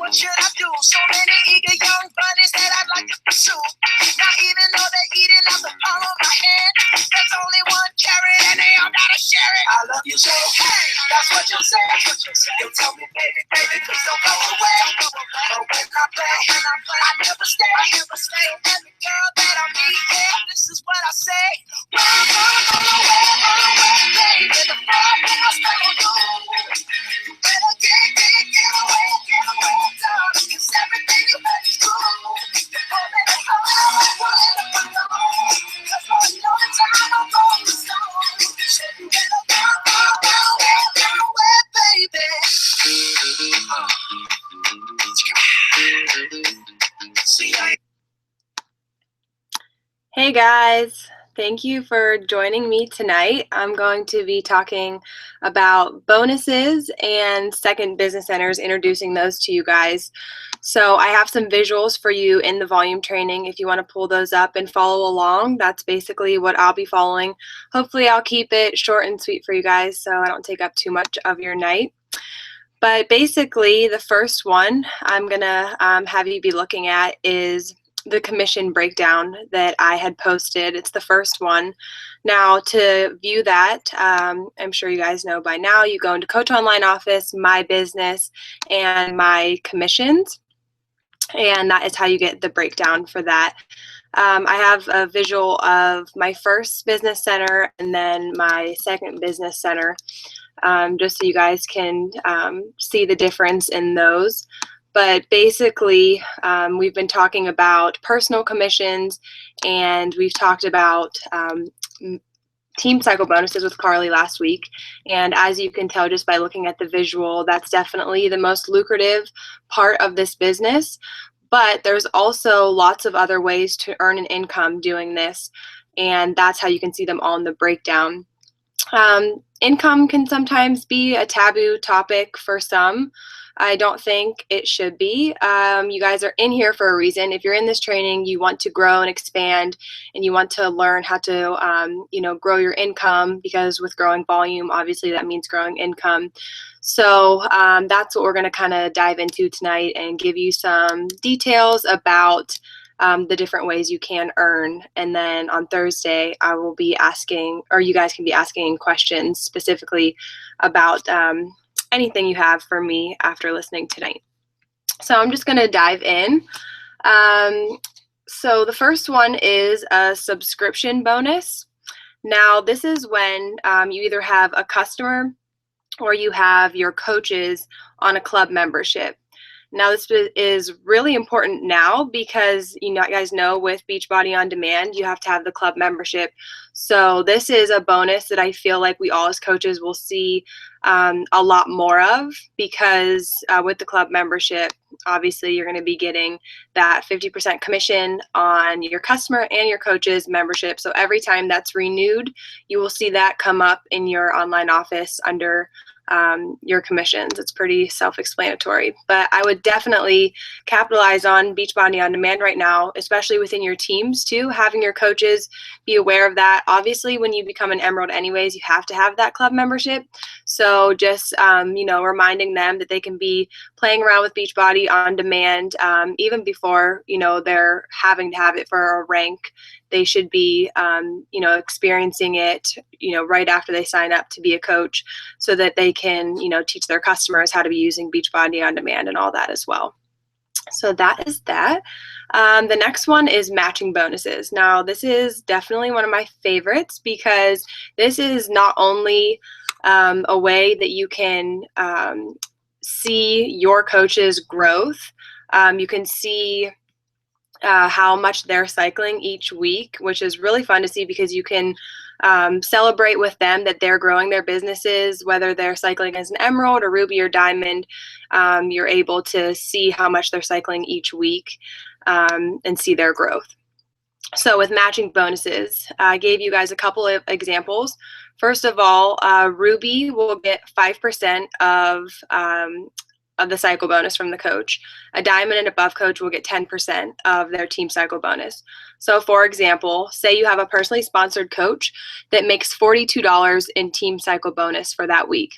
what should I do? So many eager young bunnies that I'd like to pursue. Now even though they're eating out the palm of my hand, there's only one carrot and they all gotta share it. I love you so, hey, that's what you say. You tell me, baby, baby, please don't go away. But when I play, I never stay. Every girl that I meet, yeah, this is what I say. Run away, baby. The fire will stay on you. You better get away, darling. 'Cause everything you heard is true. You're coming to home, I'm calling home. 'Cause Lord, you know the time I'm going to stone. So you better run away, baby. See ya. Hey guys, thank you for joining me tonight. I'm going to be talking about bonuses and second business centers, introducing those to you guys. So I have some visuals for you in the volume training if you want to pull those up and follow along. That's basically what I'll be following. Hopefully I'll keep it short and sweet for you guys so I don't take up too much of your night. But basically the first one I'm going to have you be looking at is the commission breakdown that I had posted. It's the first one. Now to view that, I'm sure you guys know by now, you go into Coach Online Office, My Business, and My Commissions, and that is how you get the breakdown for that. I have a visual of my first business center and then my second business center, just so you guys can see the difference in those. But basically, we've been talking about personal commissions, and we've talked about team cycle bonuses with Carly last week. And as you can tell just by looking at the visual, that's definitely the most lucrative part of this business. But there's also lots of other ways to earn an income doing this, and that's how you can see them all in the breakdown. Income can sometimes be a taboo topic for some. I don't think it should be. You guys are in here for a reason. If you're in this training, you want to grow and expand, and you want to learn how to, grow your income, because with growing volume, obviously that means growing income. So that's what we're going to kind of dive into tonight and give you some details about the different ways you can earn. And then on Thursday, I will be asking, or you guys can be asking questions specifically about anything you have for me after listening tonight. So I'm just going to dive in. So the first one is a subscription bonus. Now this is when you either have a customer or you have your coaches on a club membership. Now this is really important now because you guys know with Beachbody On Demand you have to have the club membership. So this is a bonus that I feel like we all as coaches will see a lot more of, because with the club membership, obviously you're going to be getting that 50% commission on your customer and your coach's membership. So every time that's renewed, you will see that come up in your online office under your commissions. It's pretty self-explanatory, but I would definitely capitalize on Beachbody On Demand right now, especially within your teams too, having your coaches be aware of that. Obviously, when you become an Emerald anyways, you have to have that club membership. So just, reminding them that they can be playing around with Beachbody On Demand even before, they're having to have it for a rank. They should be, experiencing it, right after they sign up to be a coach, so that they can, teach their customers how to be using Beachbody On Demand and all that as well. So that is that. The next one is matching bonuses. Now, this is definitely one of my favorites because this is not only a way that you can see your coach's growth. You can see how much they're cycling each week, which is really fun to see because you can celebrate with them that they're growing their businesses, whether they're cycling as an Emerald or Ruby or Diamond. You're able to see how much they're cycling each week and see their growth. So with matching bonuses, I gave you guys a couple of examples. First of all, Ruby will get 5% of the cycle bonus from the coach. A Diamond and above coach will get 10% of their team cycle bonus. So for example, say you have a personally sponsored coach that makes $42 in team cycle bonus for that week.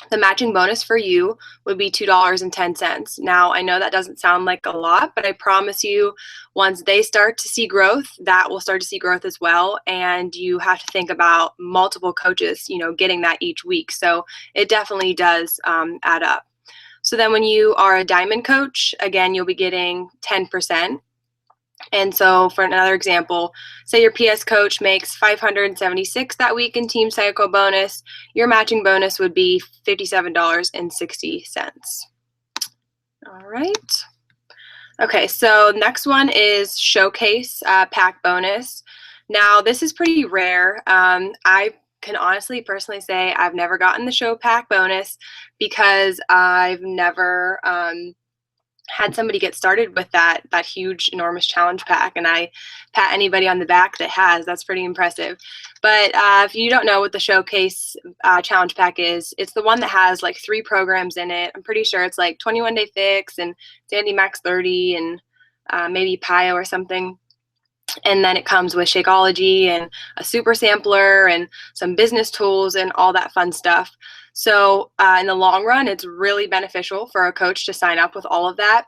The matching bonus for you would be $2.10. Now, I know that doesn't sound like a lot, but I promise you, once they start to see growth, that will start to see growth as well. And you have to think about multiple coaches, getting that each week. So it definitely does add up. So then when you are a diamond coach, again, you'll be getting 10%. And so for another example, say your PS coach makes $576 that week in Team Cycle bonus, your matching bonus would be $57.60. All right. Okay, so next one is Showcase Pack bonus. Now, this is pretty rare. I can honestly personally say I've never gotten the Show Pack bonus because I've never had somebody get started with that huge, enormous challenge pack, and I pat anybody on the back that has. That's pretty impressive. But if you don't know what the Showcase challenge pack is, it's the one that has like 3 programs in it. I'm pretty sure it's like 21 Day Fix and Sandy Max 30 and maybe PIO or something. And then it comes with Shakeology and a super sampler and some business tools and all that fun stuff. So in the long run, it's really beneficial for a coach to sign up with all of that.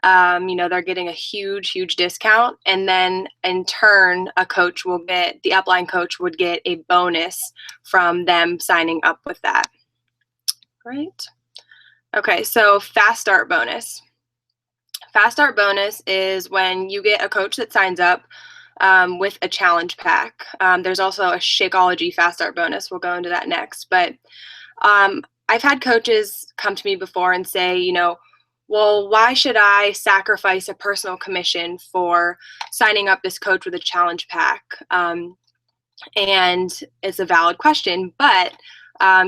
They're getting a huge, huge discount. And then in turn, the upline coach would get a bonus from them signing up with that. Right? Okay, so Fast Start bonus. Fast Start bonus is when you get a coach that signs up with a challenge pack. There's also a Shakeology Fast Start bonus. We'll go into that next. But I've had coaches come to me before and say, well, why should I sacrifice a personal commission for signing up this coach with a challenge pack? And it's a valid question, but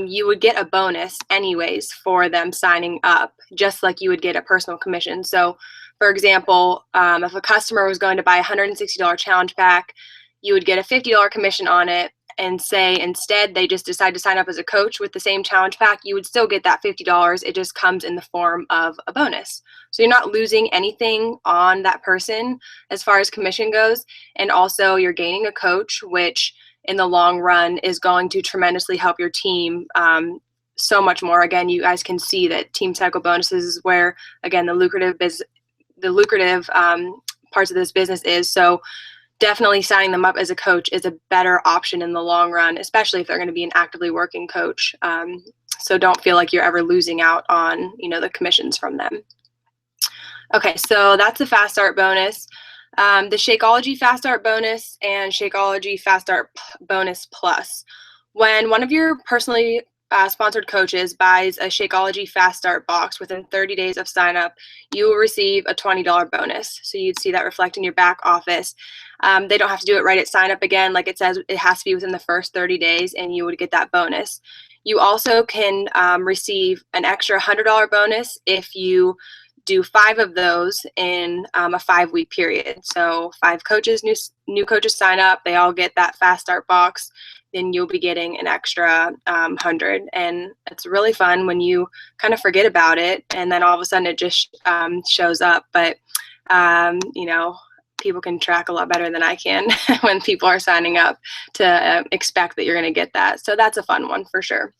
you would get a bonus anyways for them signing up, just like you would get a personal commission. So, for example, if a customer was going to buy a $160 challenge pack, you would get a $50 commission on it, and say instead they just decide to sign up as a coach with the same challenge pack, you would still get that $50. It just comes in the form of a bonus. So you're not losing anything on that person as far as commission goes. And also you're gaining a coach, which in the long run is going to tremendously help your team so much more. Again, you guys can see that Team Cycle bonuses is where, again, the lucrative parts of this business is. So definitely signing them up as a coach is a better option in the long run, especially if they're going to be an actively working coach. So don't feel like you're ever losing out on, the commissions from them. Okay, so that's a Fast Start bonus. The Shakeology Fast Start bonus and Shakeology Fast Start bonus plus. When one of your personally sponsored coaches buys a Shakeology Fast Start box within 30 days of sign up, you will receive a $20 bonus. So you'd see that reflect in your back office. They don't have to do it right at sign up again. Like it says, it has to be within the first 30 days and you would get that bonus. You also can receive an extra $100 bonus if you do 5 of those in a 5-week period. So 5 coaches, new coaches sign up, they all get that Fast Start box, then you'll be getting an extra 100. And it's really fun when you kind of forget about it and then all of a sudden it just shows up. But, people can track a lot better than I can when people are signing up to expect that you're going to get that. So that's a fun one for sure.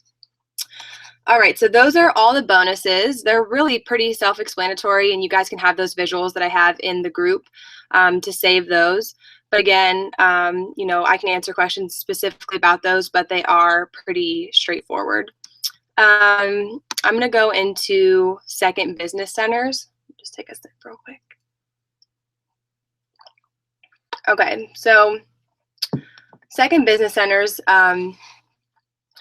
All right, so those are all the bonuses. They're really pretty self-explanatory, and you guys can have those visuals that I have in the group to save those. But again, I can answer questions specifically about those, but they are pretty straightforward. I'm going to go into Second Business Centers. Just take a sip real quick. Okay, so Second Business Centers, I'm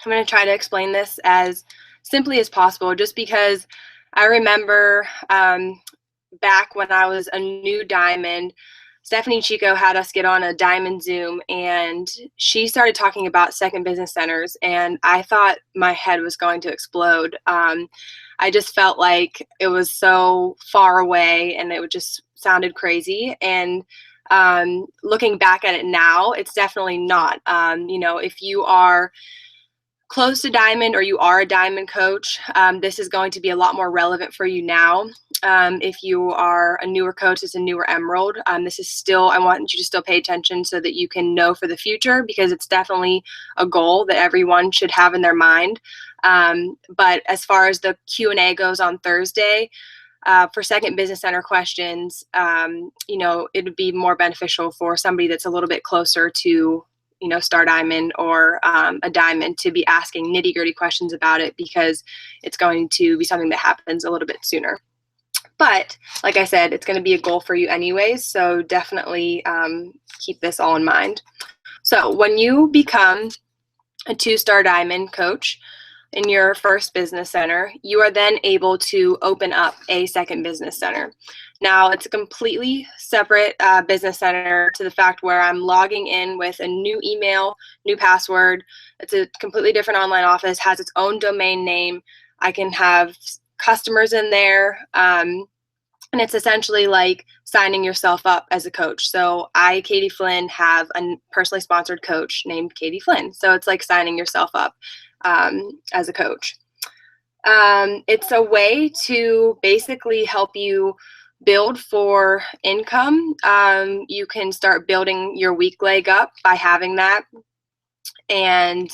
going to try to explain this as simply as possible, just because I remember back when I was a new diamond, Stephanie Chico had us get on a diamond Zoom, and she started talking about Second Business Centers, and I thought my head was going to explode. I just felt like it was so far away, and it just sounded crazy. And looking back at it now, it's definitely not. If you are close to diamond or you are a diamond coach, this is going to be a lot more relevant for you now. If you are a newer coach, it's a newer emerald. This is still, I want you to still pay attention so that you can know for the future, because it's definitely a goal that everyone should have in their mind. But as far as the Q&A goes on Thursday, for second business center questions, it would be more beneficial for somebody that's a little bit closer to Star Diamond or a diamond to be asking nitty-gritty questions about it, because it's going to be something that happens a little bit sooner. But like I said, it's going to be a goal for you anyways, so definitely keep this all in mind. So when you become a 2-star diamond coach in your first business center, you are then able to open up a second business center. Now, it's a completely separate business center to the fact where I'm logging in with a new email, new password. It's a completely different online office, has its own domain name. I can have customers in there, and it's essentially like signing yourself up as a coach. So I, Katie Flynn, have a personally sponsored coach named Katie Flynn. So it's like signing yourself up as a coach. It's a way to basically help you build for income. You can start building your weak leg up by having that. And,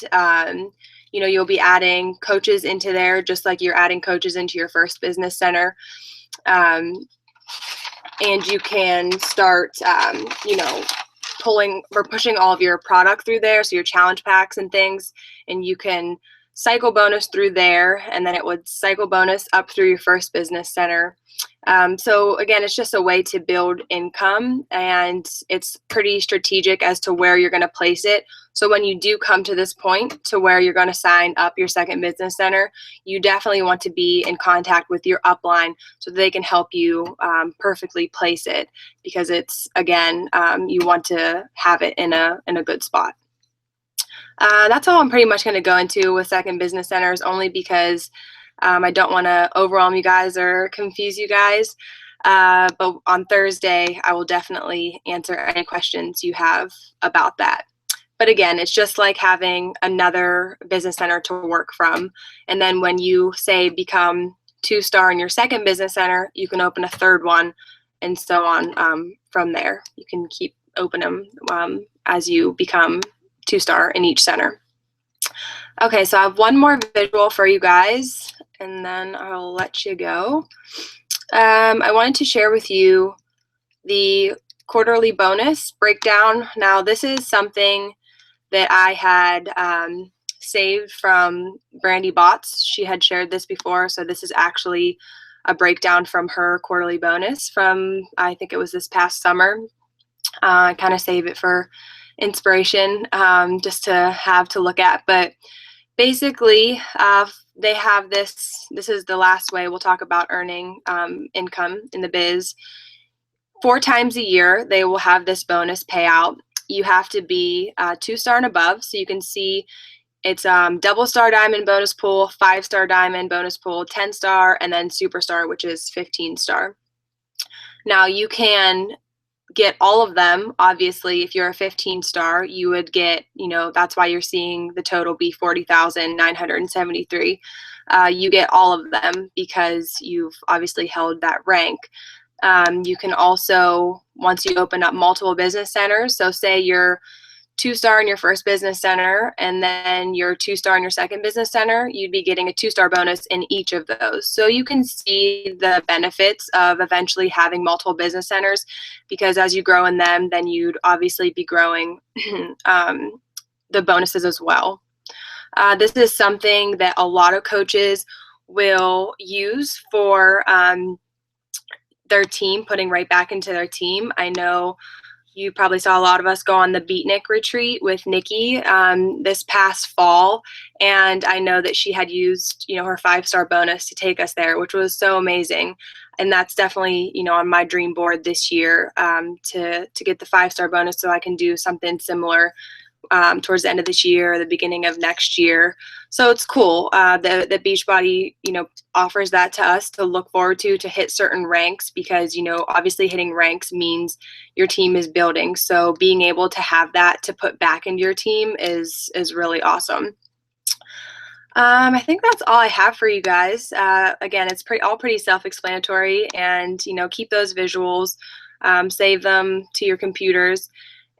you'll be adding coaches into there just like you're adding coaches into your first business center. And you can start, pushing all of your product through there. So your challenge packs and things, and you can cycle bonus through there, and then it would cycle bonus up through your first business center. So again, it's just a way to build income, and it's pretty strategic as to where you're going to place it. So when you do come to this point to where you're going to sign up your second business center, you definitely want to be in contact with your upline so that they can help you perfectly place it, because it's, again, you want to have it in a good spot. That's all I'm pretty much going to go into with second business centers, only because I don't want to overwhelm you guys or confuse you guys. But on Thursday, I will definitely answer any questions you have about that. But again, it's just like having another business center to work from. And then when you, say, become 2-star in your second business center, you can open a third one, and so on from there. You can keep opening them as you become 2-star in each center. Okay, so I have one more visual for you guys, and then I'll let you go. I wanted to share with you the quarterly bonus breakdown. Now, this is something that I had saved from Brandy Botts. She had shared this before, so this is actually a breakdown from her quarterly bonus from, I think it was this past summer. I kind of save it for inspiration, just to have to look at. But basically, they have this is the last way we'll talk about earning income in the biz. 4 times a year, they will have this bonus payout. You have to be 2-star and above. So you can see it's double star diamond bonus pool, 5-star diamond bonus pool, 10-star, and then superstar, which is 15-star. Now, you can get all of them. Obviously, if you're a 15-star, you would get, that's why you're seeing the total be 40,973. You get all of them because you've obviously held that rank. You can also, once you open up multiple business centers, so say you're 2-star in your first business center and then you're 2-star in your second business center, you'd be getting a 2-star bonus in each of those. So you can see the benefits of eventually having multiple business centers, because as you grow in them, then you'd obviously be growing the bonuses as well. This is something that a lot of coaches will use for their team, putting right back into their team. I know you probably saw a lot of us go on the Beatnik retreat with Nikki this past fall, and I know that she had used, her 5-star bonus to take us there, which was so amazing. And that's definitely, on my dream board this year, to get the 5-star bonus so I can do something similar towards the end of this year or the beginning of next year. So it's cool that Beachbody, offers that to us to look forward to hit certain ranks, because, obviously hitting ranks means your team is building. So being able to have that to put back into your team is really awesome. I think that's all I have for you guys. Again, it's all pretty self-explanatory, and keep those visuals, save them to your computers,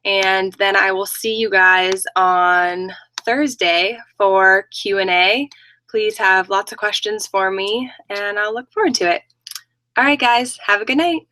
and then I will see you guys on Thursday for Q&A. Please have lots of questions for me, and I'll look forward to it. All right, guys, have a good night.